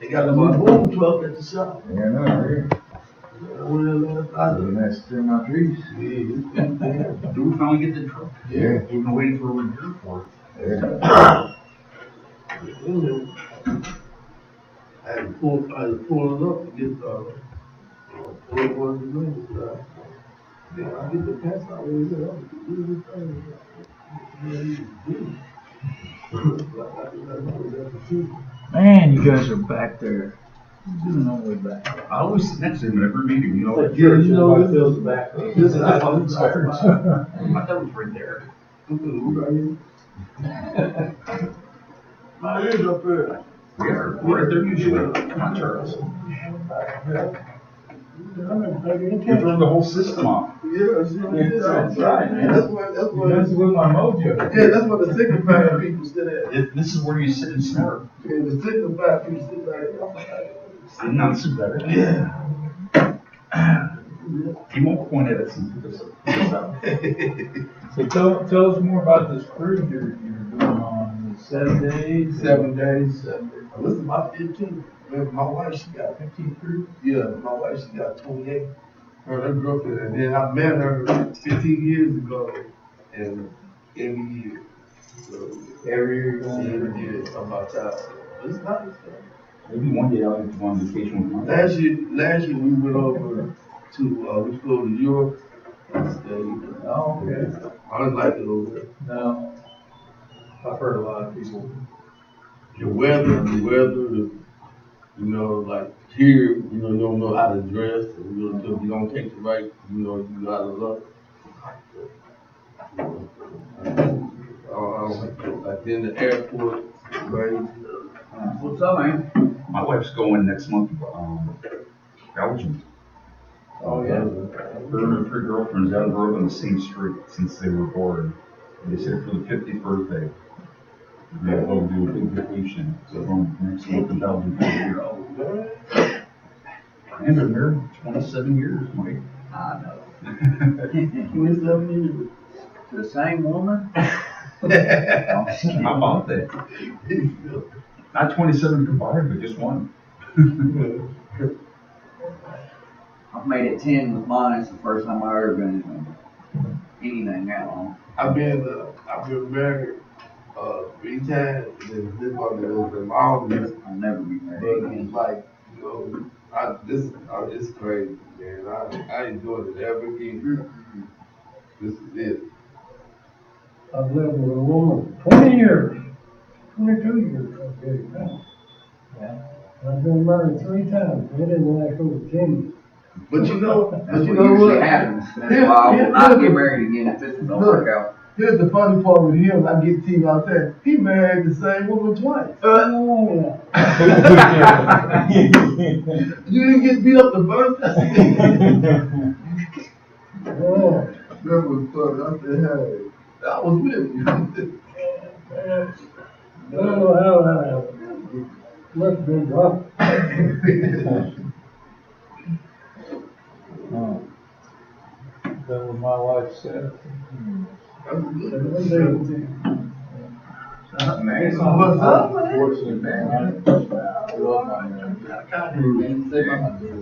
They got a new boom truck at the shop. Yeah, no, yeah. And that's still my trees. Do we finally get the truck? Yeah. We've been waiting for a year for it. Yeah. I had to pull it up to get pull it one of the minutes. Yeah, I get the pass out over here. I'm doing this thing. Man, you guys are back there. You're doing all the way back. I always sit next to him at every meeting, you know. Yeah, you know, this is back. this is I thought it was right there. Mine is up there. We're right there usually. Come on, Charles. You throw the whole system off. Yeah, that's right, man. That's what with my mojo. yeah, that's what the signified people sit at. This is where you sit and snort. Yeah, the signified people sit back. Sitting on some better. Yeah. He won't point at us and put us out. So tell us more about this cruise you're doing on 7 days. 7 days. This is my 15th. My wife, she got 15 cruise. yeah, my wife, she got 28. Her girlfriend, and then I met her 15 years ago, and every year. So Every year you're going. every year about time. It's nice. Maybe one day I'll get to go on vacation with my Last year we went over to we flew to Europe and stayed. Oh, okay. I didn't like it over there. No. I've heard a lot of people. The weather, you know, like here, you don't know how to dress, and if you don't take the right, you out of luck. Like in the airport, right? What's up, man? My wife's going next month to Belgium. Oh yeah. Her and her 3 girlfriends haven't grown up on the same street since they were born. They said for the 50th birthday, they'll do a big vacation. So they're going next month to Belgium for a year. And been married 27 years, Mike. I know. 27 years. The same woman? How about that? Not 27 combined, but just one. I've made it 10 with mine. It's the first time I've ever been anything that long. I've been married 3 times, and this one was in my own business. I'll never be But married again. it's like, it's crazy, man. I enjoy it every day. This is it. I've lived with a woman 20 years, 22 years. Okay, now. Yeah. I've been married 3 times. They didn't last over 10 years. But you know That's what? what usually happens. That's why I will not get married again if this don't work out. Here's the funny part with him. I get to you out there. He married the same woman twice. Oh, You didn't get beat up the first time. yeah. That was funny. I said, hey, I was with you. I don't know how that happened. Must have been rough. That was my wife said. Nice. What's up, man? Fortunately, man. I love my marriage.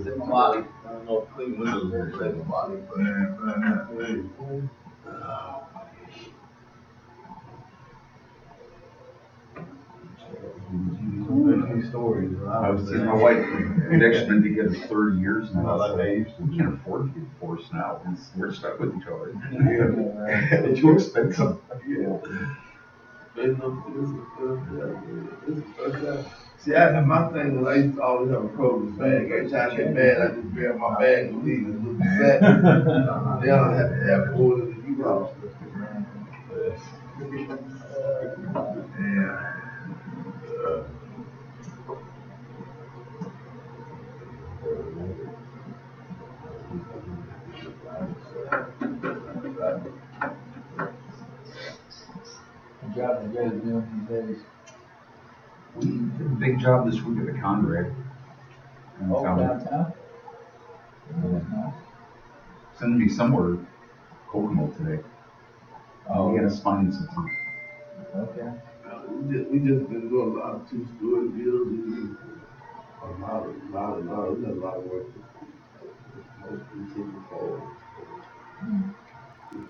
Save my body. I don't know if Cleveland is very safe about it, but Interesting stories. I was seeing my wife, we've actually been together 30 years now. So we can't afford to get divorced now. We're stuck with each other. It's too expensive. Yeah. See, my thing was I used to always have a produce bag. Every time I get mad, I just grab my bag and leave and look sad. Now I don't have to have orders and you know. Yeah. Good job you guys doing these days. We did a big job this week at the Conrad. Oh, downtown? Sending me somewhere Kokomo today. Oh, We had us finding some food. okay. We just been doing a lot of 2-story buildings. we got a lot of work. Mostly super cold. You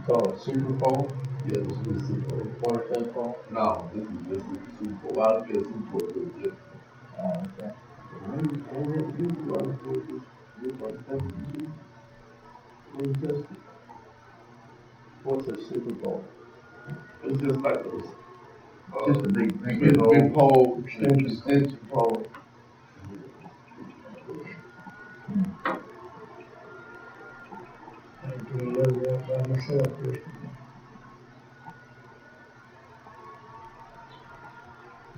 call it super pole? Yeah, this is super cold. Water tank pole? No, this is super cold. A lot of people super cold is just. Oh, okay. I don't have to do a lot of work. Just like that. We'll test it. What's a super pole? It's just like those. Just a big, Big pole, Extension pole. I can live that by myself yesterday.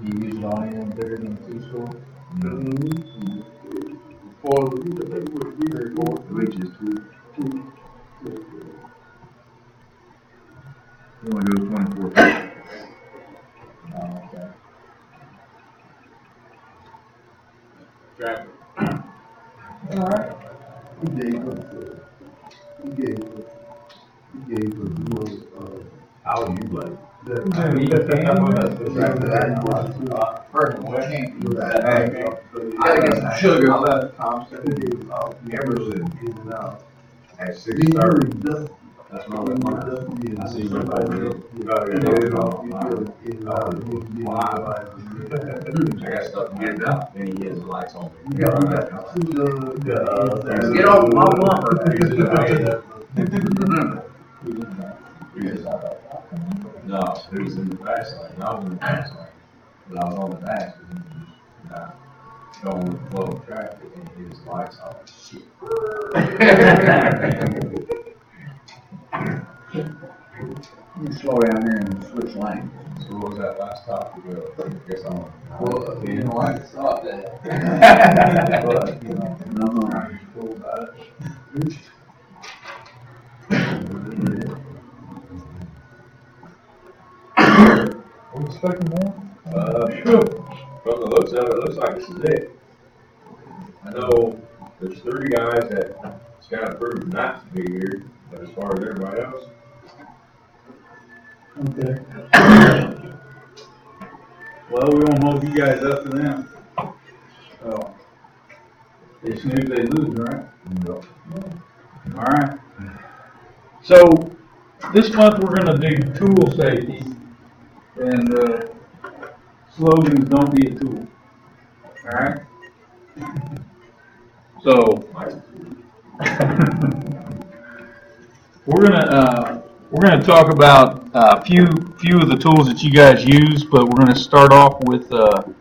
You use it on anything bigger than a two-store? For the they were Three, four, the reach is two. It only goes 24 feet. Oh, okay. Traffic. Alright. He gave us, How do you like? that. You can. First of all, I can't do that. I gotta get some sugar. I left Thompson. He gave us Emerson in and out. at 6:30. That's my I see you gotta get it on. I got stuff to get done. Then he has the lights on. We got two, Get off my bumper. No, it was in the fast lane. I was in the fast lane. But I was on the fast, but he was just not going with the flow of traffic and he hit his lights on. Shit. You slow down here and switch lanes. So what was that last stop? I guess I'm. Well, you know, I can stop that. But, you know, No. I'm cool about it. We're expecting more? From the looks of it, it looks like this is it. I know there's 3 guys that it's kind of approved not to be here, but as far as everybody else, Okay. Well, we won't hold you guys up to them. So, they snooze, they lose, right? Alright. So, this month we're gonna do tool safety. And, slogans, don't be a tool. Alright? So, we're gonna talk about a few of the tools that you guys use, but we're gonna start off with a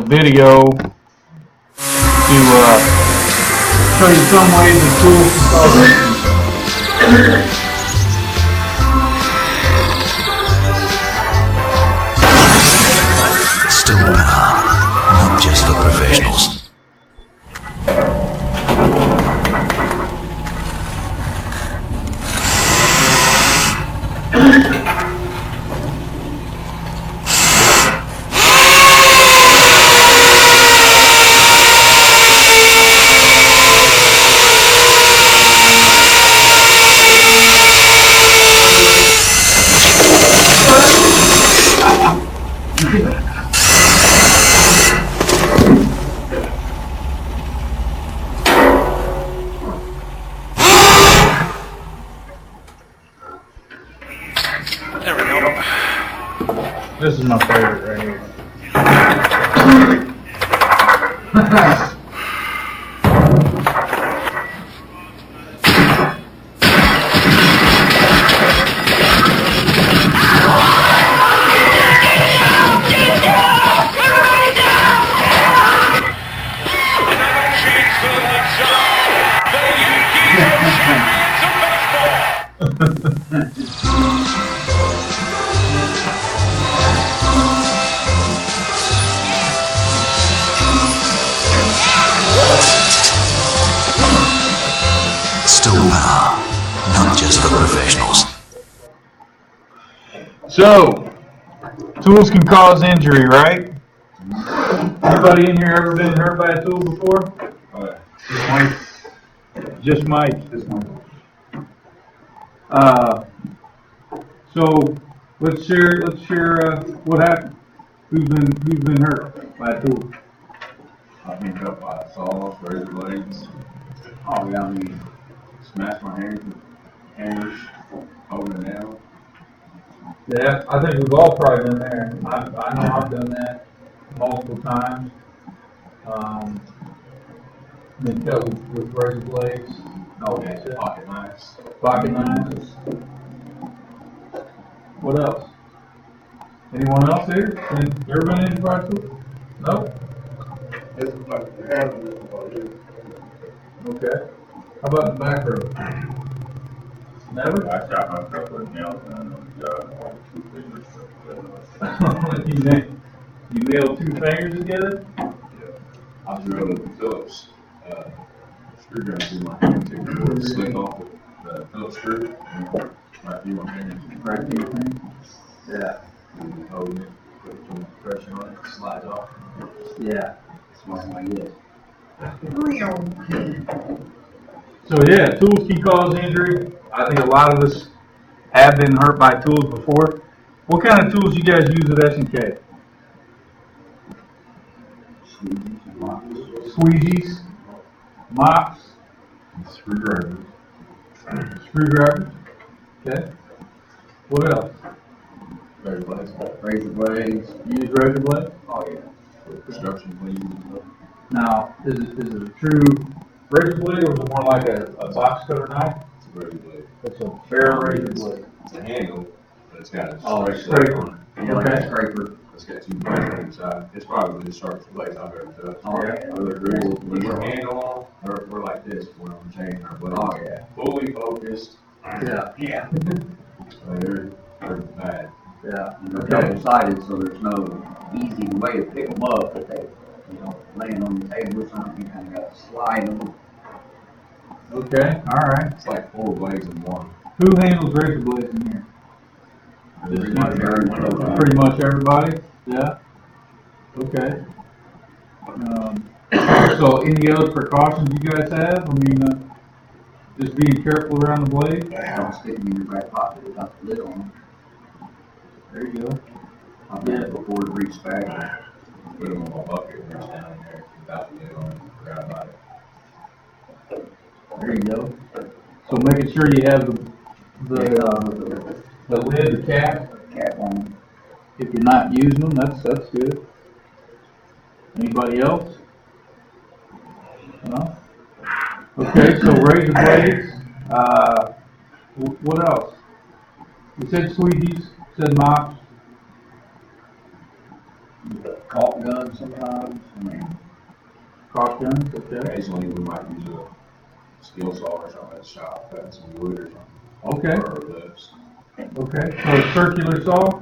video to show you some ways the tools can solve issues. Still not just for professionals. This is my favorite right here. Still not just for professionals. So, tools can cause injury, right? Anybody in here ever been hurt by a tool before? Just Mike. So let's share what happened. Who's been hurt by a tool? I mean, got me smashed my hammers, holding it down. Yeah, I think we've all probably been there. I know I've done that multiple times. Been cut with razor blades. Oh, yeah, pocket knives. Pocket knives. What else? Anyone else here? You ever been in fire tool? Nope. This is like the hazardous about it. Okay. How about the back row? Never? I shot myself with nails and two fingers. You nailed two fingers together? I drilled a Phillips screwdriver through my hand, take the wood slick off the Phillips screw, right through my hand. Right through your finger? Yeah. And holding it, put some pressure on it, slides off. Yeah. Smart like this. So yeah, tools can cause injury. I think a lot of us have been hurt by tools before. What kind of tools you guys use at S&K? Squeegees, mops, Screwdrivers. screwdrivers. Okay. What else? Razor blades. You use razor blades? Oh, yeah. Construction clean. Now, is it a true razor blade or is it more like a box cutter knife? It's a razor blade. It's a fair razor blade. It's a handle, but it's got a It's straight straight. on it. Yeah, like a scraper. It's got two blades on each side. It's probably the sharpest blades I've ever touched. Oh, yeah. Other drills, with your handle on, we're like this when I'm changing our blades. Oh, yeah. Fully focused. Yeah. Yeah. They're bad. Yeah. And they're double-sided, so there's no easy way to pick them up, but they, laying on the table or something, you kind of got to slide them. Okay. All right. It's like 4 blades in one. Who handles razor blades in here? Pretty much everyone. Pretty much everybody? Yeah. Okay. So any other precautions you guys have? I mean, just being careful around the blade? Don't stick them in your back pocket without the lid on them. There you go. I've done it before to reach back. Put them in my bucket and reach down in there without the lid on it. Forgot about it. There you go. So making sure you have the lid, the cap. Cap on them. If you're not using them, that's good. Anybody else? No? Okay, so razor blades. What else? You said squeegees, said mops. Caulk gun sometimes. I mean, Caulk guns, okay. Occasionally we might use a steel saw or something at the shop, cut some wood or something. Okay, Or lips. okay. So a circular saw?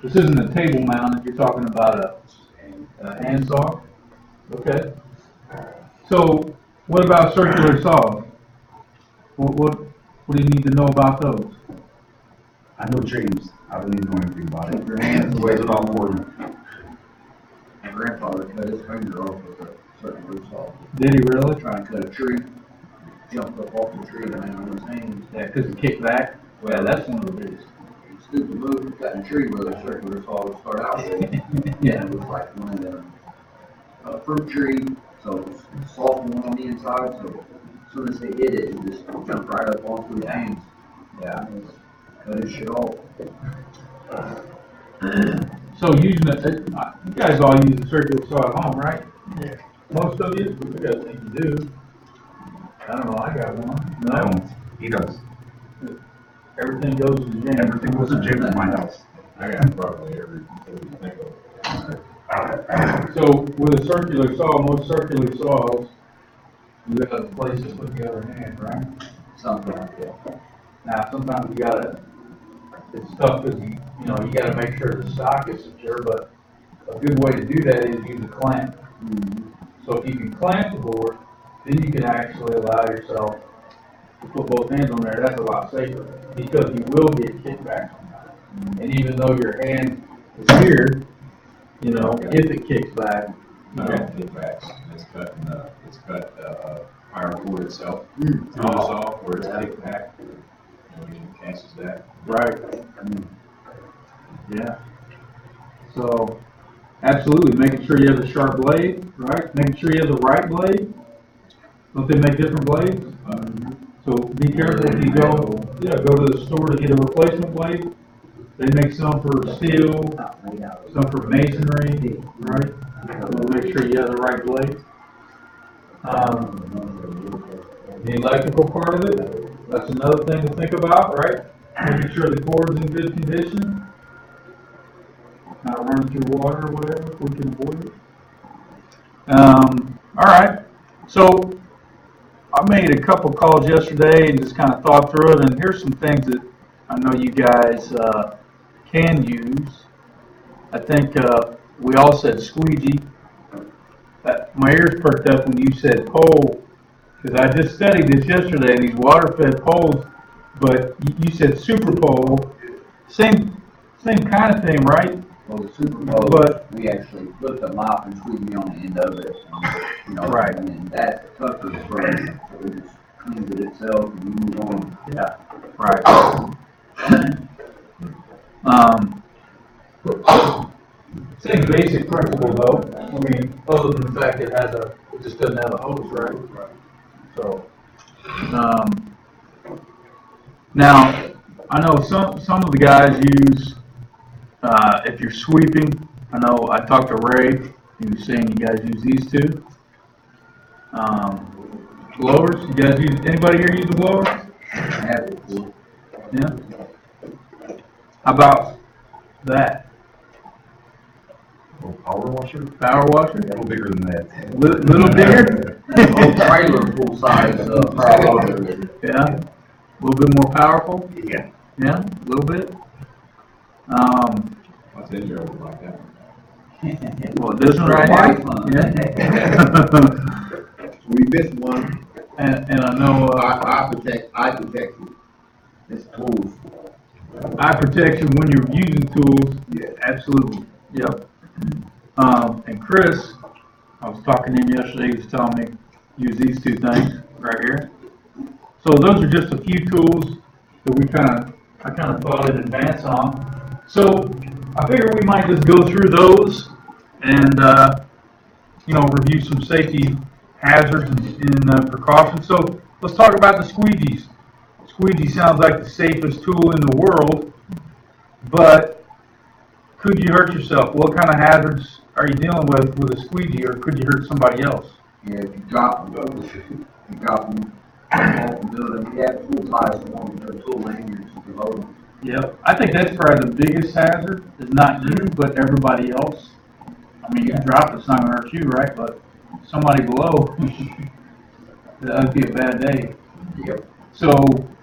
This isn't a table mounted, you're talking about a hand saw? Okay. So what about circular saws? What do you need to know about those? I know James. I don't even know anything about keep it. your hands He away does it all for you. My grandfather cut his finger off with a circular saw. Did he really? Trying to cut a tree. Jumped up off the tree and landed on his hands. Yeah, because it kicked back. Yeah, that's one of the biggest. Stupid move, cutting a tree with a circular saw to start out with. Yeah. And it was like one of them, fruit tree, so it was soft one on the inside, so as soon as they hit it, it just jumped right up onto his hands. Yeah. Cut his shit off. So using you guys all use a circular saw at home, right? Yeah. Most of you? I got think you do. I don't know, I got one. No? He does. Everything goes to the gym. Everything was a gym at my house. I got probably every think of. So with a circular saw, most circular saws, you have a place to put the other hand, right? Something like that. Now, sometimes it's tough because you gotta make sure the stock is secure, but a good way to do that is use a clamp. So if you can clamp the board, then you can actually allow yourself to put both hands on there. That's a lot safer because you will get kickback sometimes. And even though your hand is here, if it kicks back, I don't get backs. It's cut iron cord itself through the saw where it's kicked back. It cancels that. right? Yeah. So, absolutely, making sure you have a sharp blade, right? Making sure you have the right blade. Don't they make different blades? So be careful if you go to the store to get a replacement blade. They make some for steel, some for masonry, right? So make sure you have the right blade. The electrical part of it, that's another thing to think about, right? Making sure the cord's in good condition, not running through water or whatever, if we can avoid it. All right, so I made a couple calls yesterday and just kind of thought through it, and here's some things that I know you guys can use. I think we all said squeegee. My ears perked up when you said pole, because I just studied this yesterday, these water-fed poles, but you said super pole. Same kind of thing, right? Well, the Super Bowl, But- we actually put the mop and squeegee on the end of it. You know, Right. and that's tougher to spray. So it just cleans it itself and you move on. Yeah, right. Same basic principle though. I mean, other than the fact it just doesn't have a hose, right? So, now, I know some of the guys use, if you're sweeping, I know I talked to Ray, he was saying you guys use these two. Blowers, you guys use, anybody here use a blower? I have it before. Yeah? How about that? Power washer? Power washer? A little bigger than that. Little bigger? Whole trailer full size, power washer. Yeah, a little bit more powerful? Yeah. Yeah, a little bit. What's in there like that? Well, this one right here. Yeah. We missed one. And I know, Eye protection. It's tools. eye protection when you're using tools. Yeah. Absolutely. Yep. And Chris, I was talking to him yesterday, he was telling me, use these two things right here. So those are just a few tools that I kind of thought in advance on. So I figured we might just go through those and, review some safety hazards and precautions. So let's talk about the squeegees. Squeegee sounds like the safest tool in the world, but could you hurt yourself? What kind of hazards are you dealing with a squeegee, or could you hurt somebody else? Yeah, if you drop them off the building, we have tool ties on the tool lanyards to hold them. Yep. I think that's probably the biggest hazard, is not you, but everybody else. I mean, you can drop it, it's not going to hurt you, right? But somebody below, that would be a bad day. Yep. So,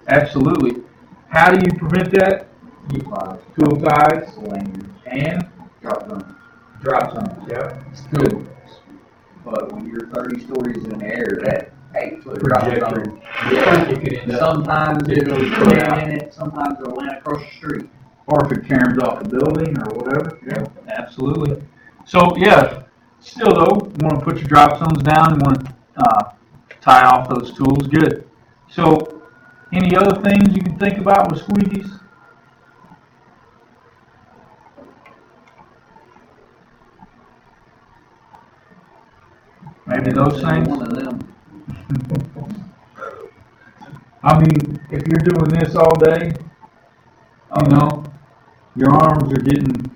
absolutely. How do you prevent that? Tool ties, Lanyards. and drop zones. Yeah, it's good. But when you're 30 stories in the air, that 8-foot drop Projector. zone, Yeah, you could end up. sometimes it'll land in it, sometimes it'll land across the street. Or if it caroms off a building or whatever. Yeah. Absolutely. So, yeah, still though, you want to put your drop zones down, you want to tie off those tools, good. So, any other things you can think about with squeegees? Maybe those things? One of them. I mean, if you're doing this all day, your arms are getting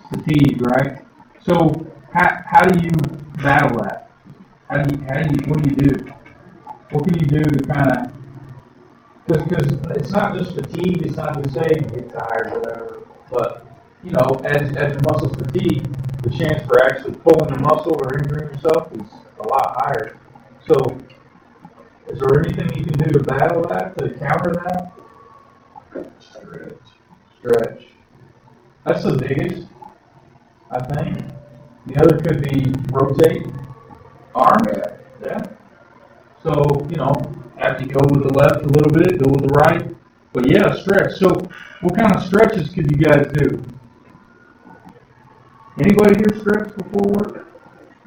fatigued, right? So how do you battle that? What do you do? What can you do to kind of, because it's not just fatigue, it's not just saying you get tired or whatever, but, as your muscles fatigue, the chance for actually pulling the muscle or injuring yourself is a lot higher. So, is there anything you can do to battle that, to counter that? Stretch. That's the biggest, I think. The other could be rotate arm. Yeah. So, after you go with the left a little bit, go with the right. But yeah, stretch. So, what kind of stretches could you guys do? Anybody here stretch before work?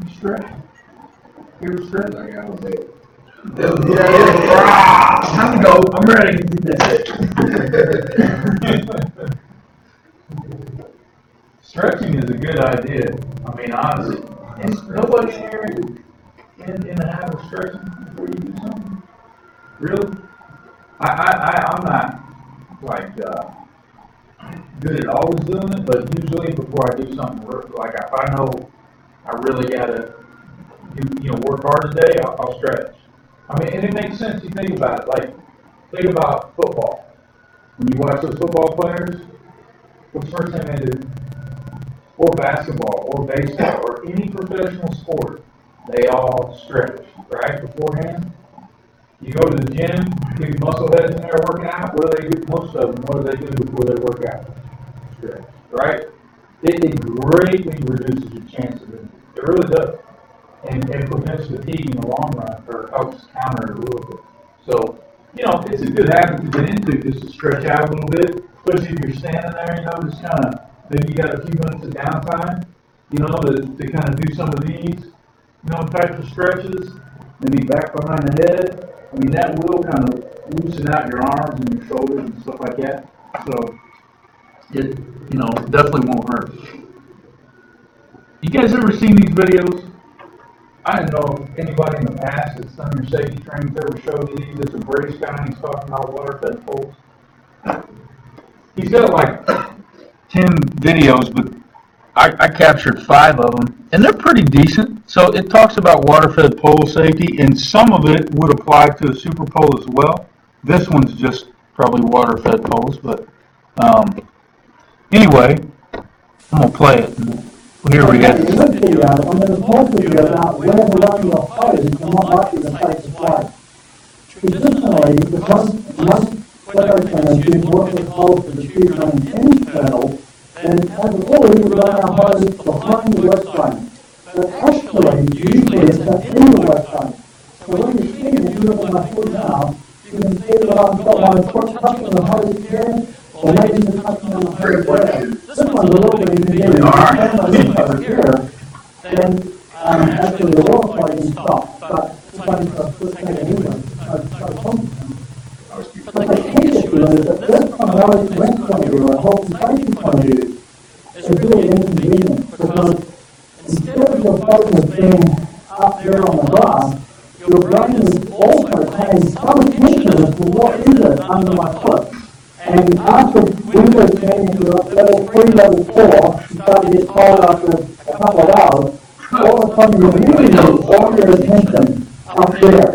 You stretch? You ever stretch? I got a bit. Time to go. I'm ready. Stretching is a good idea. I mean, honestly. Is nobody here in the habit of stretching? before you do something. Really? I'm not like good at always doing it, but usually before I do something, like if I know I really gotta work hard today, I'll stretch. I mean, and it makes sense. You think about it. Like, think about football. When you watch those football players, what's the first thing they do? Or basketball, or baseball, or any professional sport, they all stretch, right, beforehand. You go to the gym, big muscle heads in there working out, what do they do? Most of them, what do they do before they work out? Stretch, right? It greatly reduces your chances of injury. It really does. And prevents fatigue in the long run, or helps counter it a little bit. So, it's a good habit to get into, just to stretch out a little bit, especially if you're standing there, just kind of, maybe you got a few minutes of downtime, to kind of do some of these, types of stretches, maybe back behind the head. I mean, that will kind of loosen out your arms and your shoulders and stuff like that. So, it, definitely won't hurt. You guys ever seen these videos? I didn't know if anybody in the past that's done your safety trainings ever showed you these. It's a British guy, and he's talking about water-fed poles. He's got like 10 videos, but I captured 5 of them, and they're pretty decent. So it talks about water-fed pole safety, and some of it would apply to a super pole as well. This one's just probably water-fed poles, but anyway, I'm going to play it. Here we go. In this video, I'm going to talk to you about where the running of hose and what likely to take the place. Traditionally, because most weather centers use water poles for the tube running internal, then as a rule, we run our hose behind the wet frame. But actually, usually it's in the wet frame. So when you see it, if you look at my foot now, you can see that I've got my foot touching the hose here, or maybe the touching on the hose there. This one's a little bit inconvenient. Over here, then actually the water flow can stop. But it's only for a split second anyway. But the key issue is that this from an RMS point of view, or a health and safety point of view, is really inconvenient because instead of your focus being up there on the grass, your brain is also paying some attention as to what is it under my foot. And after windows came into level 3, level 4, you start to get tired after a couple of hours, all of a sudden you're really all your attention up there.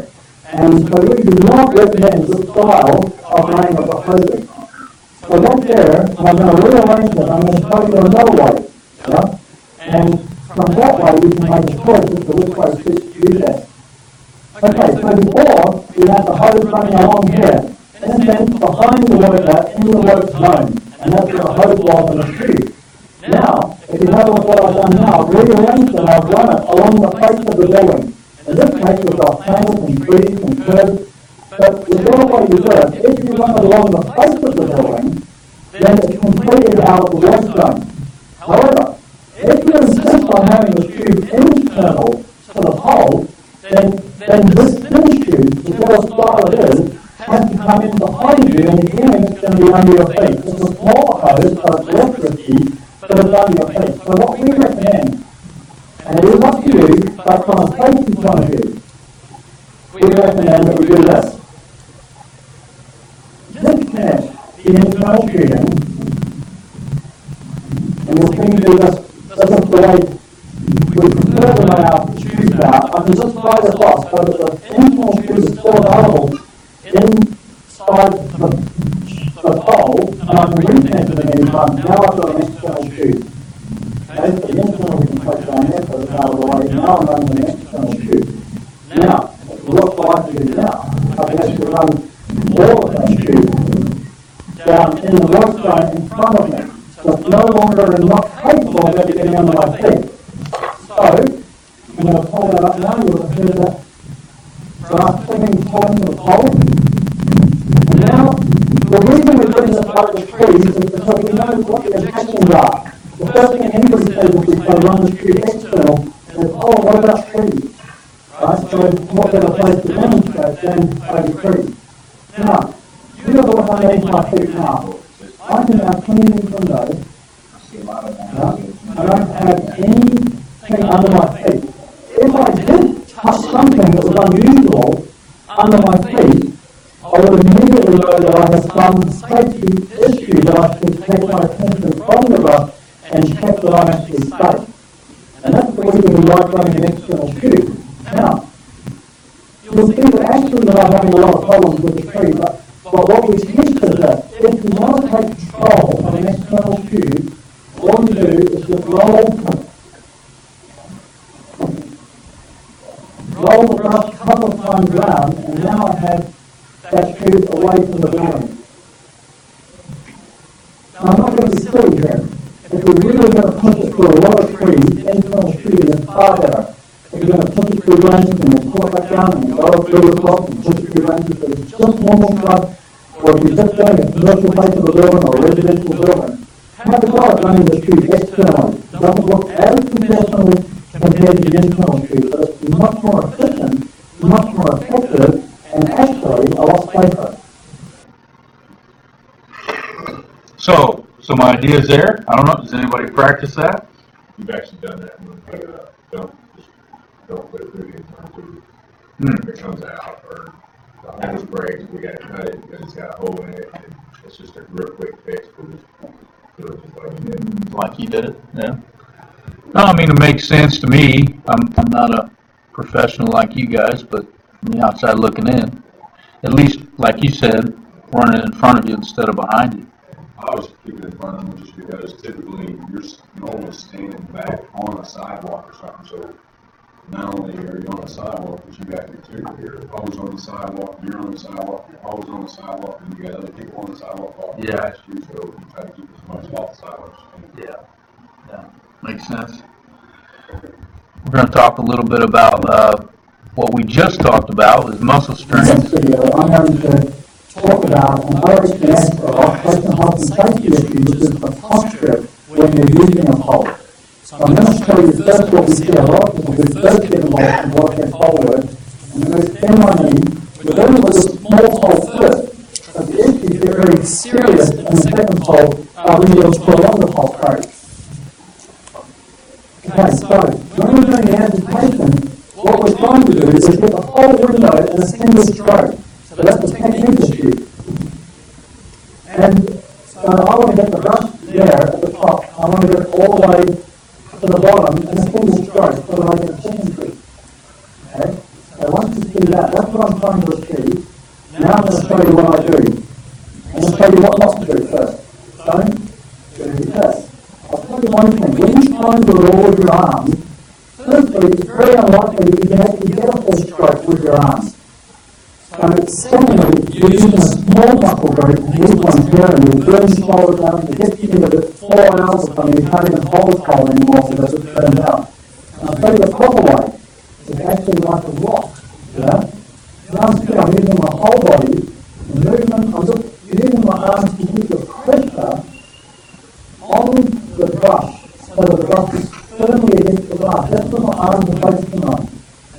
And so we do not recommend this style of running of the hosing. So right there, I'm going to rearrange it. I'm going to show you another way. Yeah? And from that way, we can make a choice as to which way fits you best. Okay, so before, we had the hose running along here. And then behind the water in the water zone, and that's where the hose was on the tube. Now, if you have a look what I've done now, I've rearranged it and I've run it along the face of the building. In this case, we've got panels and trees and curves, but whichever way you do it, if you run it along the face of the building, then it's completely out of the water zone. However, if you insist on having the tube internal to the pole, then this thin tube, whichever style it is, has to come in behind you, and again it's going to be under your feet. It's a small hose, so it's less risky, but it's under your feet. So what we recommend, and it is up to you, but from a safety point of view, we recommend that we do this. Disconnect the internal tubing, and you'll see me do this. This is the way we prefer to lay our tubes out. I can just slide it off so that the internal tube is still available inside the pole, and I can reconnect it at any time. Now I've got an external tube. Okay, so the internal we can place down there, so it's out of the way. Now I'm running an external tube. Now, what do I have to do now? I can actually run all of that tube down in the water zone in front of me. So it's no longer not capable of ever getting under my feet. So, I'm going to pull that up now. You'll hear that brass thing pulling to the pole. And now, the reason we're doing this out of the trees is because we know what the objections are. The first thing anybody says if we say run the tree external is, oh, what about trees? Right? So what better place to demonstrate than over trees? Now, you know what's underneath my feet now. I can have clean windows. I don't have anything under my feet. If I did touch something that was unusual, under my feet, I would immediately know that I have some safety issue that I should take my attention from the rust and check that I'm actually safe. And that's the reason we like running an external tube. Now, you'll see that actually that I'm having a lot of problems with the tree, but what we tested is that if you want to take control of an external tube, all you do is just roll the brush a couple of times round, and now I have that tube away from the building. Now I'm not going to be silly here. If we're really going to push it through a lot of trees, internal tubing is far better. If you're going to push it through branches and then pull it back down and go through the top and push it through branches, but it's just normal stuff, or if you're just doing a commercial place of a building or a residential building, have a go at running the tube externally. It doesn't look as professionally compared to the internal tube, but it's much more efficient, much more effective, and actually a lot safer. So, some ideas there. I don't know, does anybody practice that? You've actually done that when you don't put it through the internal tube. If it comes out or the hose breaks, we gotta cut it because it's got a hole in it, and it's just a real quick fix. We'll just do it just like you did. Like you did it, yeah. No, I mean, it makes sense to me. I'm not a professional like you guys, but from the outside looking in, at least, like you said, running in front of you instead of behind you. I was keeping in front of them just because typically you're normally standing back on a sidewalk or something, so not only are you on the sidewalk, but you got your hose on the sidewalk, you're on the sidewalk, your hose on the sidewalk, and you got other people on the sidewalk walking past you, so you try to keep as much off the sidewalk as you can. Yeah, makes sense. We're going to talk a little bit about what we just talked about, is muscle In this strength. video, I'm going to talk about an RMS or occupational health and safety issue, which is the posture when you're using a pole. So I'm going to show you first what we see a lot of people who first get involved in what their pole work, and then they bend my knee, we're going with a small pole first, but the issues get very serious in the second pole when you put along the pole first. Okay, so when we're doing the amputation, what we're trying to do is get the whole window in a single stroke. So that's the technique issue. And so I want to get the brush there at the top. I want to get it all the way to the bottom in a single stroke so that I get a secondary. Okay? So once you see that, that's what I'm trying to achieve. Now I'm going to show you what I do. I'm going to show you what not to do first. Don't do this. I'll tell you one thing. When you try and do it all with your arms, firstly, it's very unlikely that you can actually get a full stroke with your arms. So secondly, you're using a small muscle group, these ones here, and you're burning shoulder down to get you into 4 hours or something, you can't even hold the pole anymore because it turns out. And I'll tell you the proper way. It's actually like a rock. Yeah? Now I'm using my whole body, the movement, I'm just using my arms to keep the pressure on the brush so that the brush is firmly against the glass. That's what my arms are focusing on.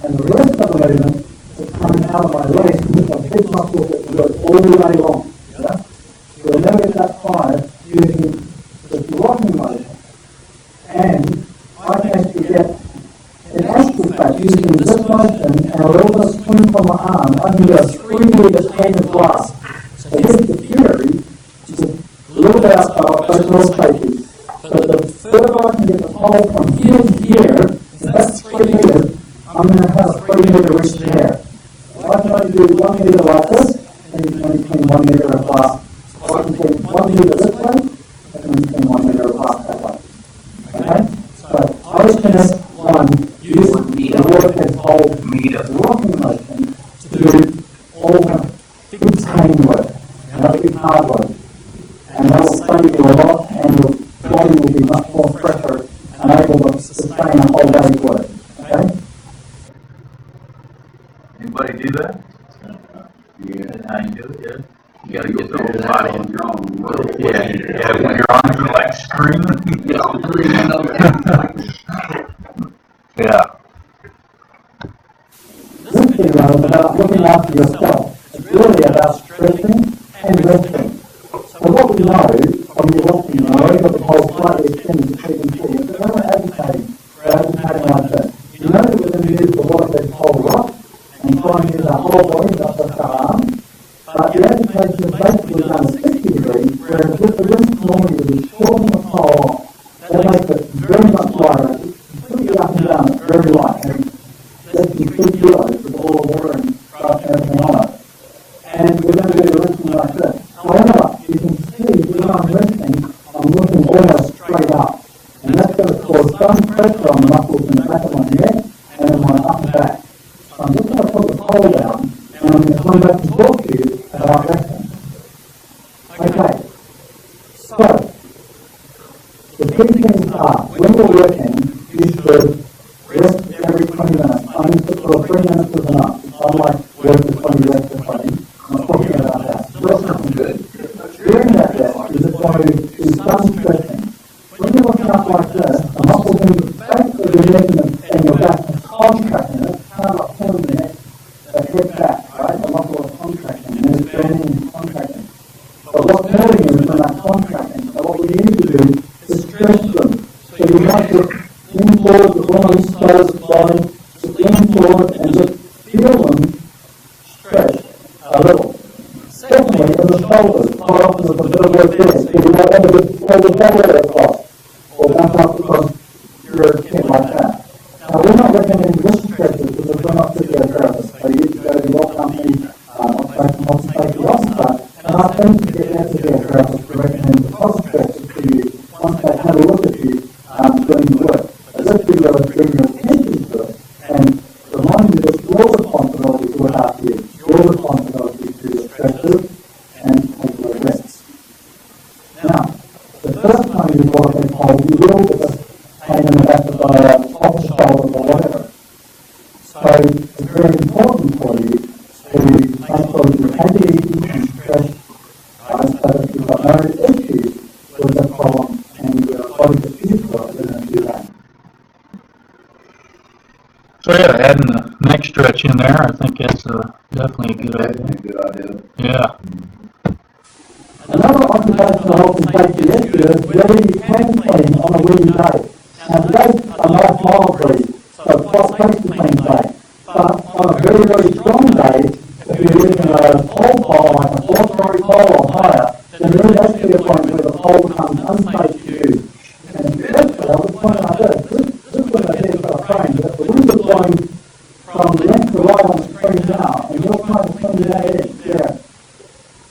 And the rest of the movement is coming out of my legs, which are big muscles that can go all the way along. Yeah? So we'll never get that far using the rocking motion. And I can actually get an actual fact using this motion and a little bit of swing from my arm. I can get a 3-meter pane of glass. So here's the theory, just a little bit outside of personal safety. So the further I can get the pole from here to here, if that's 3 meters, I'm going to have a 3-meter reach there. If I can only do 1 meter like this, then you can only clean 1 meter of glass. If I can clean 1 meter this way, I can only clean 1 meter of glass that way. Okay? So I was going to use the waterhead pole rocking motion to do all the big pain work, and big hard work. And that will save you a lot, and your body will be much more pressure and able to sustain a whole day's work. Okay? Anybody do that? Yeah. How you do it? Yeah. You got to get the whole body in your own. Yeah. When your arms are like screaming. Yeah. This video is about looking after yourself. It's really about stretching and resting. So what we know from your watching, I already got the pole slightly extended so you can see, is that when we're agitating like this, you know that we're going to use the waterhead pole rock, and and try and use our whole body, not just our arms. But the agitation is basically done at 60 degrees, whereas with the rinse normally we shorten the pole off. That makes it very much lighter, completely up and down, it's very light, and less than 2 kilos with all the water and brush and everything on it. And we're going to do the rinsing like this. However, you can see when I'm rinsing, I'm looking almost straight up. And that's going to cause some pressure on the muscles in the back of my neck and in my upper back. So I'm just going to put the pole down, and I'm going to come back and talk to you about resting. Okay. So, the key things are, when you're working, you should rest every 20 minutes. I mean, sort of 3 minutes is enough. Unlike work for 20, rest for 20. I'm not talking about that. Rest is good. During that rest, you just want to do some stretching. When you're looking up like this, the muscles in the back of your neck and your back are contracting. It's kind of like pulling the neck, the head back, right? The muscle is contracting, and it's bending and contracting. But what's hurting is when that's contracting. So what we need to do is stretch them. So you might just lean forward with one of these toes of the body, just lean forward and just feel them stretch a little. Secondly, in the shoulders, quite often there's a bit of work there. So you might want to just pull the shoulder across, or back up across your chin like that. Now, we're not recommending wrist stretches because we're not physiotherapists. So you go to your company, occupational health and safety officer, and ask them to get their physiotherapists to recommend the cross stretches to you once they have a look at you doing the work. But just be able to bring your attention to it and remind you that it's your responsibility to look after you. It's your responsibility to do the stretches and take your rests. Now, the first time you walk in pole, you will get this pain in the back of the top of the shoulders or whatever. So it's very important for you to make sure that you take it easy and stretch so that you've got no issues with the problem and your body gets used to it and do that. So yeah, adding the neck stretch in there, I think that's definitely a good idea. Definitely a good idea. Yeah. Another occupational health and safety issue is whether you can clean on a windy day. Now today's a nice mild breeze, so it's quite safe to clean today. But on a very, very strong day, if you're using a pole like a 4-story pole or higher, then there is actually a point where the pole becomes unsafe to use. And especially, I would point out this one I think is a frame, but if the wind is blowing from left to right on the screen now, and you're trying to clean that edge there,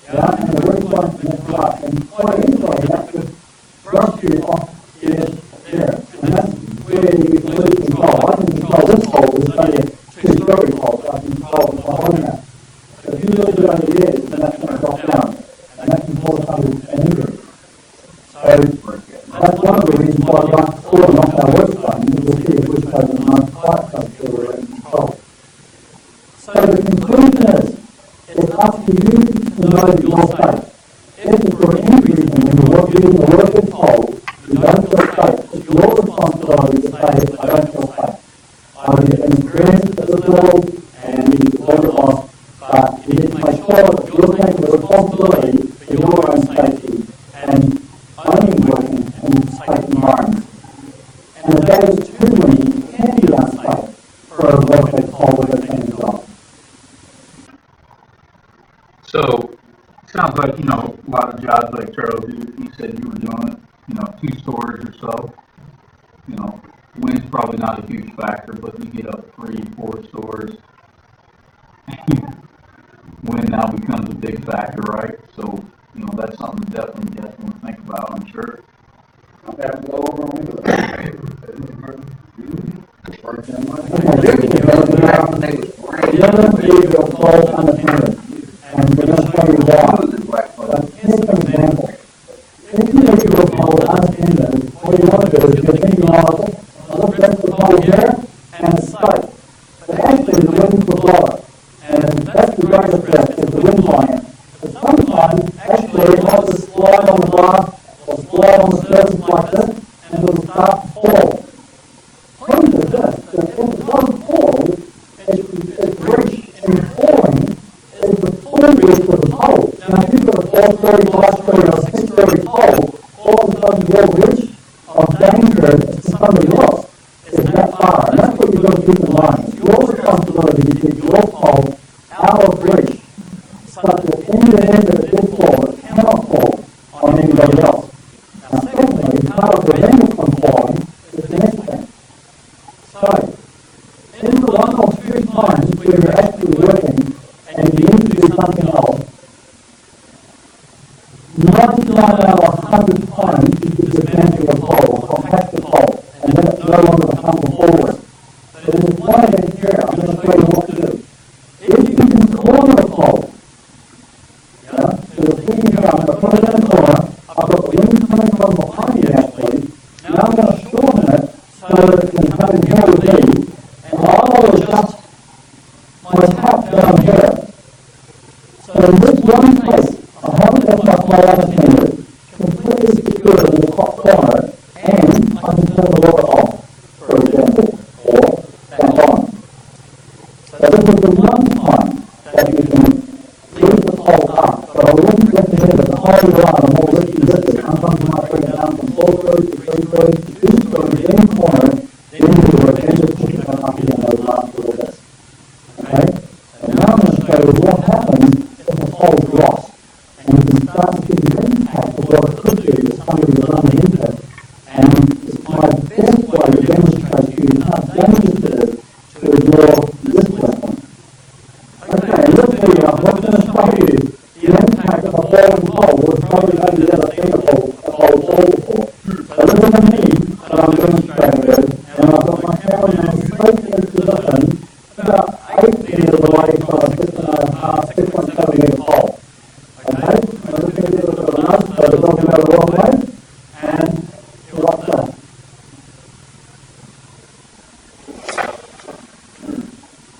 yeah, and the wind blowing from left to right, and quite easily that could brush you off the edge there. And that's where you can lose control. I can control this pole with only a 2-story pole, so I can control the pole on that. But if you lose it on the edge, then that's going to drop down, and that can cause an injury. So that's one of the reasons why I like to call them off our work zone, because we'll see if we've chosen a nice quiet place where we're in control. So the conclusion is, it's up to you to know that you're safe. If for any reason when you're doing a working pole, you don't feel safe, it's your responsibility to say, I don't feel safe. I've been experienced at this level, and you need to work it off, but you need to make sure that you're taking the responsibility for your own safety, and only working in safe environments. And if that is too windy, it can be unsafe for a workplace pole with a team job. So, sounds like, a lot of jobs like Charles, you said you were doing, 2 stories or so. Wind's probably not a huge factor, but you get up 3, 4 stories. Wind now becomes a big factor, right? So, that's something to definitely want to think about, I'm sure. And we're going to tell you why. But here's an example. If you make your pole unattended, what you want to do is you're thinking, look, that's the pole there, and it's safe. But actually, the wind will blow it. And that's the greatest risk, is the wind blowing it. But sometimes, actually, it might just slide on the glass, or slide on the surface like this, and it'll start to fall. Point is this, that if it does fall, its reach in falling is the full width of the pole. Now, if you've got a 4-story, 5-story, or 6-story pole, all of a sudden your reach of danger to somebody else is that far. And that's what you've got to keep in mind. It's your responsibility ability to keep your pole out of reach, such that any event that it did fall, it cannot fall on anybody else. Now, secondly, how to prevent it from falling is the next thing. So, in the one or two times where you're actually working and you need to do something else, 99 out of 100 times you could dismantle the pole or compact the pole and then it's no longer become forward. But in this one event here, I'm going to show you what to do. If you can corner the pole, yeah, so the thing here, I'm going to put it in the corner, I've got the wind coming from behind me actually, now I'm going to shorten it so that it can come in here with me, and I'll adjust my tap down here. So in this one place, I haven't left my pole unattended, completely secured in the top corner, and I can turn the water off, for example, or back on. So this is the one time that you can leave the pole up, but I wouldn't recommend it the higher you are, the more risky this is. Sometimes you might bring it down from 4 throws to 3 throws to 2 throws in the corner, then you do it and just push it back up again those last little bits. Okay? And now I'm going to show you what happens if the pole drops. And you can start to see the impact of what it could do if somebody was underneath it. And it's my best way to demonstrate to you how dangerous it is to ignore this weapon. Okay, in this video, I'm not going to show you the impact of a falling pole would probably only ever seen a pole fall before. So this is me that I'm demonstrating this, and I've got my cameraman straight in this position about 8 meters away from a 6.7 meter pole. Okay, I'm just going to give it a bit of a nudge so it doesn't go the wrong way, and you're up there.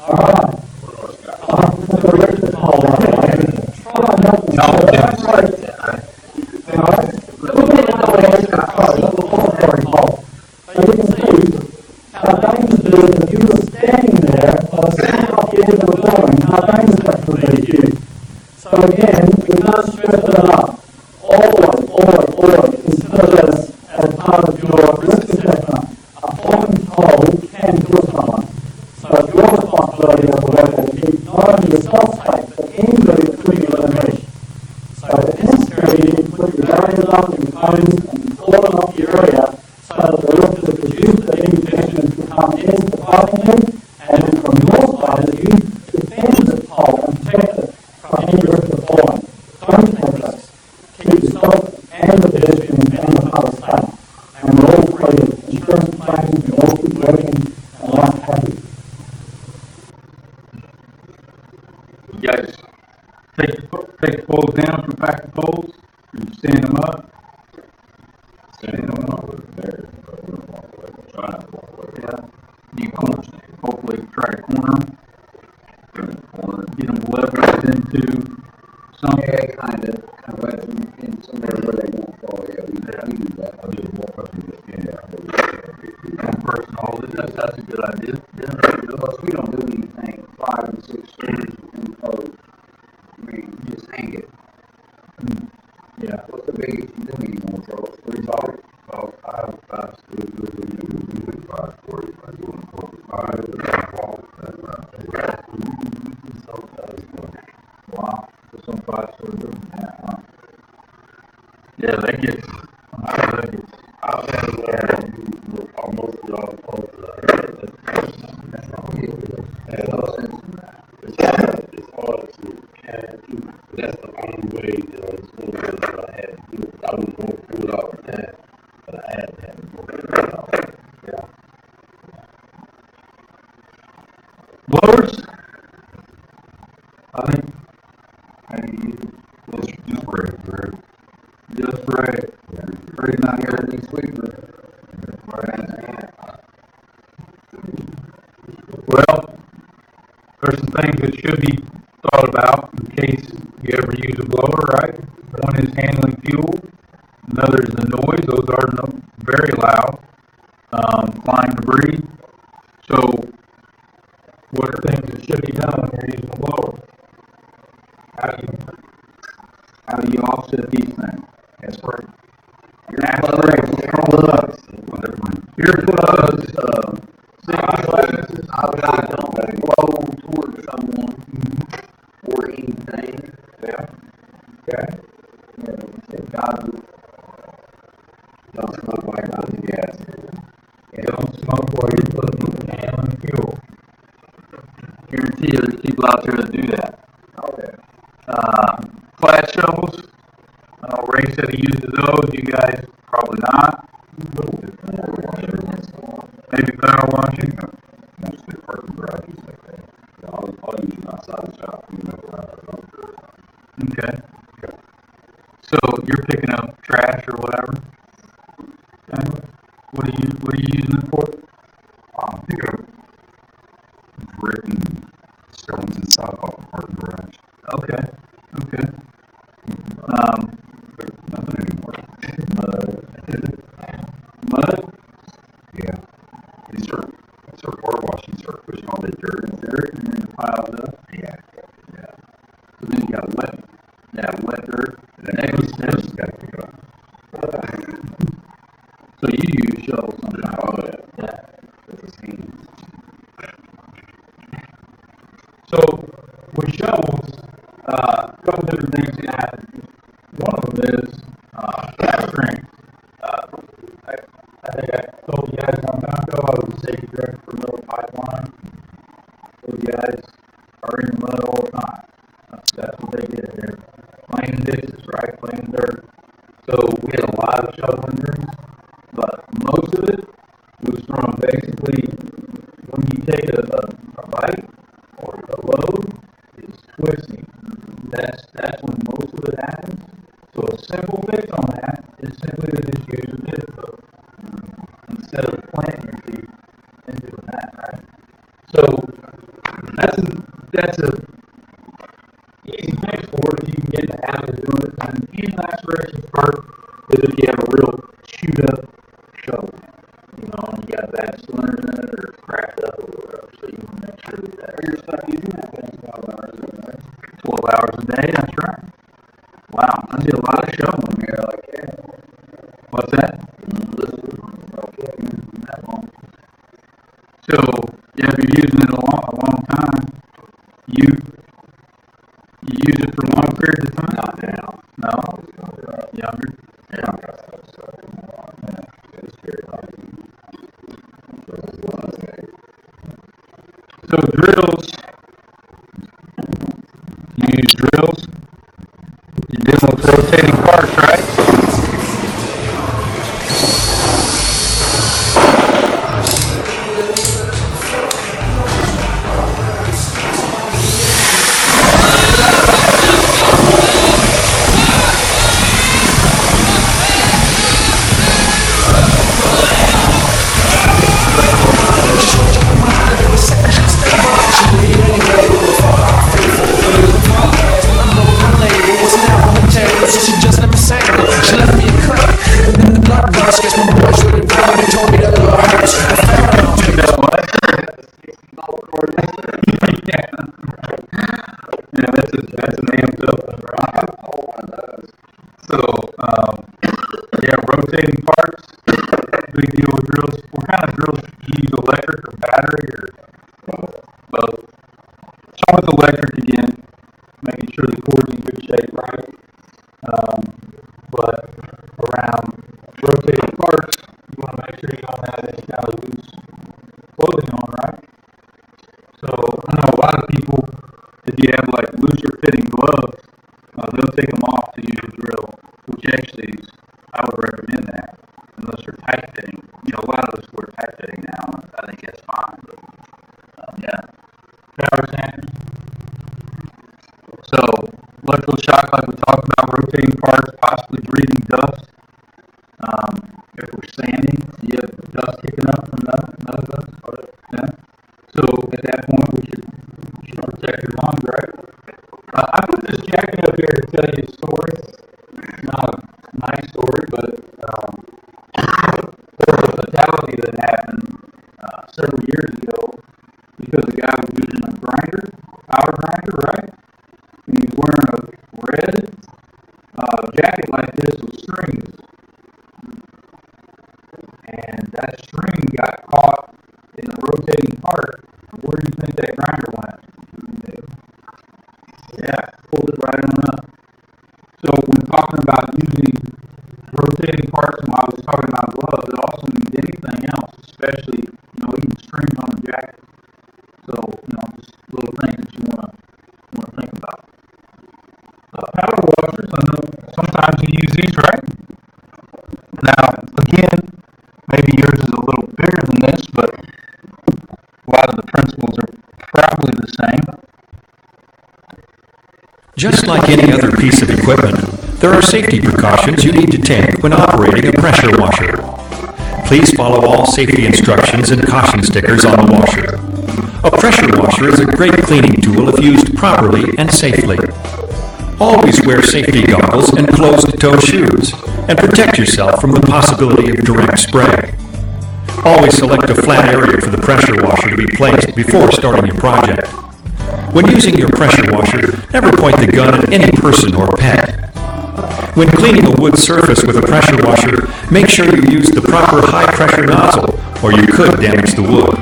Alright, I'm going to reach this hole right away. Try and help me. Alright, look at the way it's got close, that's a solitary pole. So you can see how dangerous it is if you were standing there on a second off the edge of the building, how dangerous that could be to you. So again, we can't stress it enough. Always consider this as part of your risk assessment. A falling pole can kill someone. So it's your responsibility as a worker to keep not only yourself safe, but anybody that could be within reach. So if necessary, you need to put your barriers up, your cones, and cordon off the area so that the risk is reduced that any pedestrians can come in surprising you, and then from your side, as you defend this pole and protect it from any risk of falling. Don't take risks. Keep yourself and the pedestrians and the public safe. And we're all free of insurance claims, we all keep working, and life's happy. You guys take the poles down, compact the poles, and stand them up. Standing on top of it there, but we don't walk away, try not to walk away. Yeah. You can hopefully try to corner them. Get them leveraged into something. Yeah, kind of let them in somewhere where they won't fall. Yeah, we do that. I just walk up and just stand out. One person hold it. That's a good idea. Plus, we don't do anything 5 and 6 stories in the pole. I mean, you just hang it. Yeah. What's the biggest you do anymore, Charles? What are you talking? Well, I have 5 stories, we do 5 stories, I do 5, and I walk, and Wow. That's on 5 story. Yeah, that gets. I've had to learn almost all the posts it's hard to catch you. That's the only way that I had to do it. I was going to do it all the time, but I had to do it all. Yeah. Blowers? I think. How do you use it? Just break. Just right. Pretty not here. Everything sweeper. Well, there's some things that should be thought about in case you ever use a blower, right? One is handling fuel. Another is the noise. Those are very loud. Flying debris. So, what are things that should be done when you're using a blower? How do you offset these things? Aspirate. Earplugs. Earplugs. I've got them blow guarantee you there's people out there that do that. Okay. Flat shovels, Ray said he uses those, you guys probably not. Maybe power washing. Mostly parking garages like that. I'll use them outside the shop, clean up around the dumpster. Okay. So you're picking up trash or whatever? Okay. What are you using it for? Pick up brick and stones and stuff off the parking garage. Okay. Nothing anymore. Mud? Yeah. They start car washing, start pushing all the dirt and And then it piles up. Yeah. So then you got wet dirt. And then you gotta pick it up. So you use shovels sometimes. Oh, yeah. Yeah. That's the same. So with shovels, a couple different things can happen. One of them is gas strength. I think I told you guys a long time ago I was a safety director for Miller Pipeline. Those guys are in the mud all the time. That's what they did. They're playing ditches, right? Playing dirt. So we had a lot of shovel injuries, but most of it was from basically when you take a bite or a load, it's twisting. That's when most of it happens. So a simple fix on that is simply to just use a dip hook instead of planting your feet and doing that, right? So that's a easy fix for it if you can get in the habit of doing it. And the hand laceration part is if you have a real chewed up shovel. And you got bad splinters in it or it's cracked up or whatever. So you want to make sure that you're stuck using that thing 12 hours a day. 12 hours a day, that's right. Wow, I did a lot of shoveling here, like that. What's that? That long. So, yeah, if you're using it a long time, you use it for long periods of time? Not now. No? Younger? Yeah. So drills, you use drills, you do them with rotating parts, right? Yeah, that's an amped up one, right? So, yeah, rotating parts, big deal with drills. What kind of drills do you use, electric or battery or both? So with electric again, making sure the cord's in good shape, right? But around rotating parts, you want to make sure you don't have any kind of loose clothing on, right? So I know a lot of people, if you have like looser fitting gloves, they'll take them off to use a drill, which actually is, I would recommend that, unless they're tight fitting. A lot of us wear tight fitting now, and I think that's fine. But, yeah. Power sanders. So electrical shock, like we talked about, rotating parts, possibly breathing dust. If we're sanding, you have dust kicking up from none of us. Yeah. So at that point, we should protect your lungs, right? I put this jacket up here to tell you a story. It's not a nice story, but there was a fatality that happened several years ago because the guy was using a grinder, power grinder, right? And he was wearing a red jacket like this with strings. And that string got caught in the rotating part. Where do you think that grinder went? Yeah, pulled it right on up. So when talking about using rotating parts, and while I was talking about gloves, it also means anything else, especially, even strings on the jacket. So, just little things washers. I know sometimes you use these, right? Now, again, maybe yours is a little bigger than this, but a lot of the principles are probably the same. Just like any other piece of equipment, there are safety precautions you need to take when operating a pressure washer. Please follow all safety instructions and caution stickers on the washer. A pressure washer is a great cleaning tool if used properly and safely. Always wear safety goggles and closed-toe shoes, and protect yourself from the possibility of direct spray. Always select a flat area for the pressure washer to be placed before starting your project. When using your pressure washer, never point the gun at any person or pet. When cleaning a wood surface with a pressure washer, make sure you use the proper high-pressure nozzle, or you could damage the wood.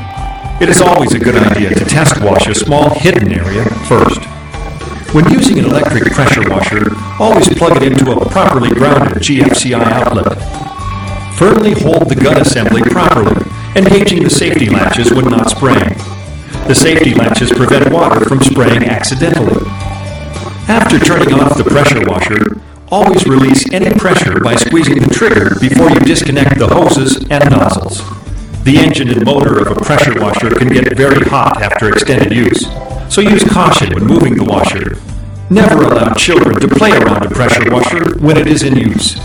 It is always a good idea to test wash a small hidden area first. When using an electric pressure washer, always plug it into a properly grounded GFCI outlet. Firmly hold the gun assembly properly, engaging the safety latches when not spraying. The safety latches prevent water from spraying accidentally. After turning off the pressure washer, always release any pressure by squeezing the trigger before you disconnect the hoses and nozzles. The engine and motor of a pressure washer can get very hot after extended use, so use caution when moving the washer. Never allow children to play around a pressure washer when it is in use.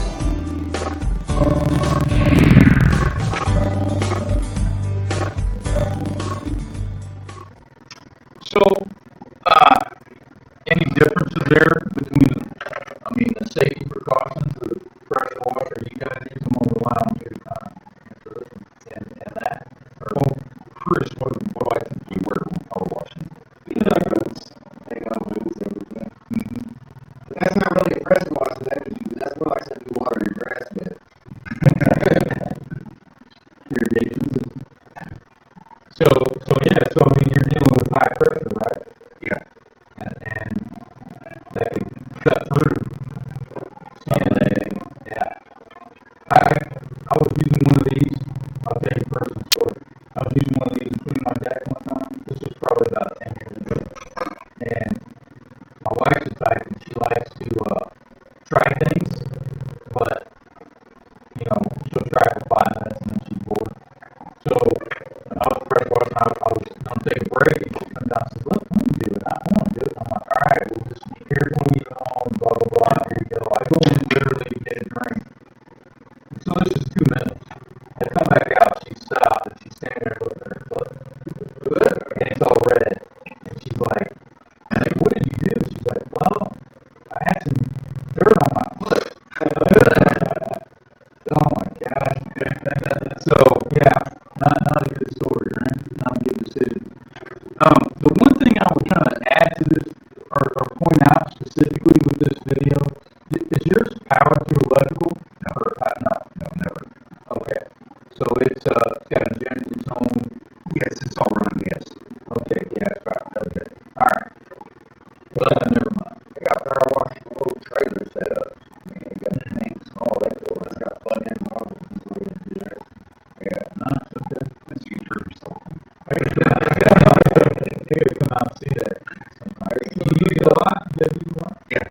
So, any differences there between, the safety precautions of the pressure washer? You guys use them on the line to and that? Or, Chris, what do I think you wear when power washing? That's not really a pressure washer, that's more like something you water your grass with. Irrigation system. So you're dealing with high pressure, right? Yeah. And that can cut through. Yeah. I was using one of these. I'll tell you a personal story. I was using one of these to clean my deck one time. This was probably about 10 years ago. And my wife's the type and she likes to try things, but she'll try for 5 minutes and then she's bored. So when I was pressure washing, I was going to take a break and she comes down and says, "Look, I want to do it. I want to do it." I'm like, "All right, we'll just be here when you get home, blah, blah, blah." Here you go. I go in literally to get a drink. So this is 2 minutes. I come back out, she stopped, and she's standing there looking at her foot. And it's all red. And she's like, "What did you do?" She's like, "Well, I had some dirt on my foot." Oh my gosh. So, yeah, not a good story, right? Not a good decision. The one thing I would kind of add to this, or point out specifically with this video, is yours powered through electrical? No, never. Okay. So it's got its own. Yes, it's all running gas. Okay, gas, right. Okay. All right. Well, never mind. I got power washing a little trailer set up. I got the things, all that cool. I got plug in models and so you can do that. Yeah, nice. Okay. That's you for yourself. I gotta come out and see that. You use it a lot? You use it a lot? Yeah.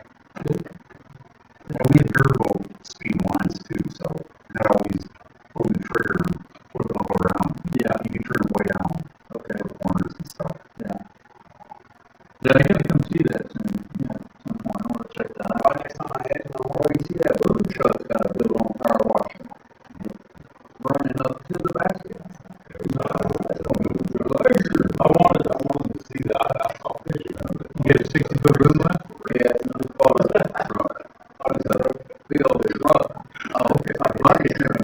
Well, we have variable speed lines too, so not always pull the trigger and flip it all around. Yeah. You can turn it way down. Okay. The corners and stuff. Yeah. Yeah, I gotta come see that soon. Yeah, at some point. I wanna check that out. Next time I head on, you see that boom truck's got a built on power washer. Running up to the basket. I wanted to see that. I saw a picture of it. You get a 60-foot room left? Yeah, it's called a truck. It's a big old truck. Oh, okay. Like a bucket truck.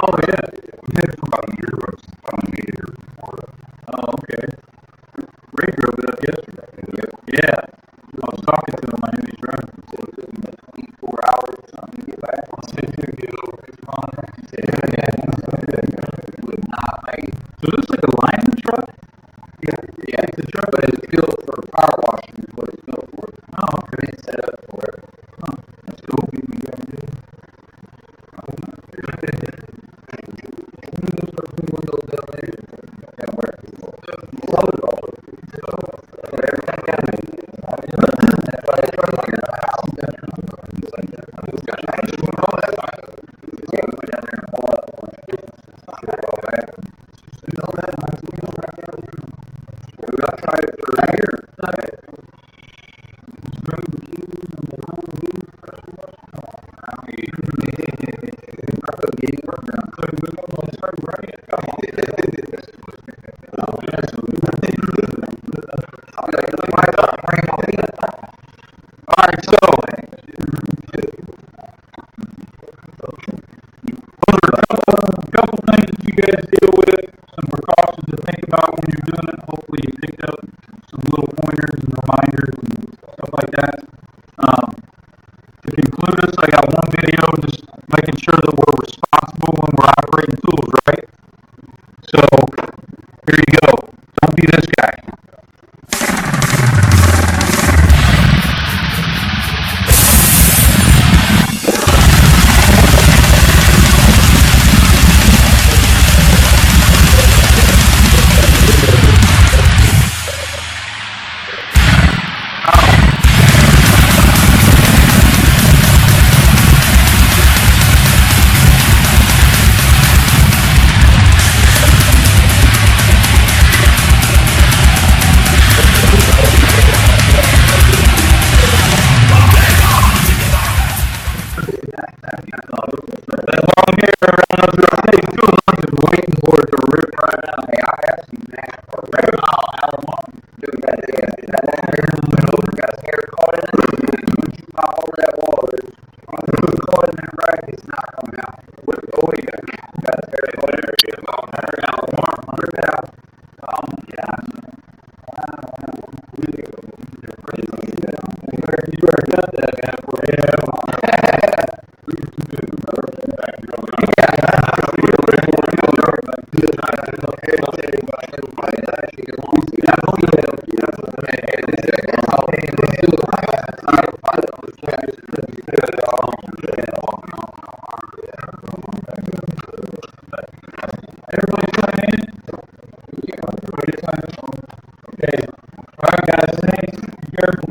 Oh, yeah. We had it for about a year, but it's finally made it here before. Oh, okay. Ray drove it up yesterday. Yeah. I was talking to him. I knew he's driving. So it took me 24 hours or something to get back. I said, "Dude, get over 500." It would not make it. So this is like a lineman truck? Yeah, it's a truck, but it's built for power washing is what it's built for. Oh, okay. It's set up for it. That's cool. You got to do it. you picked up some little pointers and reminders and stuff like that. To conclude us, I got one video just making sure that we're responsible when we're operating tools, right? So, here you go. Don't be this guy. That long hair around us are taking too long, just waiting for it to rip right out. Hey, I asked him that already. Dude, that long hair went over, got his hair caught in it. Once you pop over that wall, it's caught in that rack, it's not coming out. Oh, he got his hair caught in there. Rip it out. Yeah. You better cut that man for him. Everybody sign in? Everybody sign in? Okay. All right, guys, thanks. Be careful.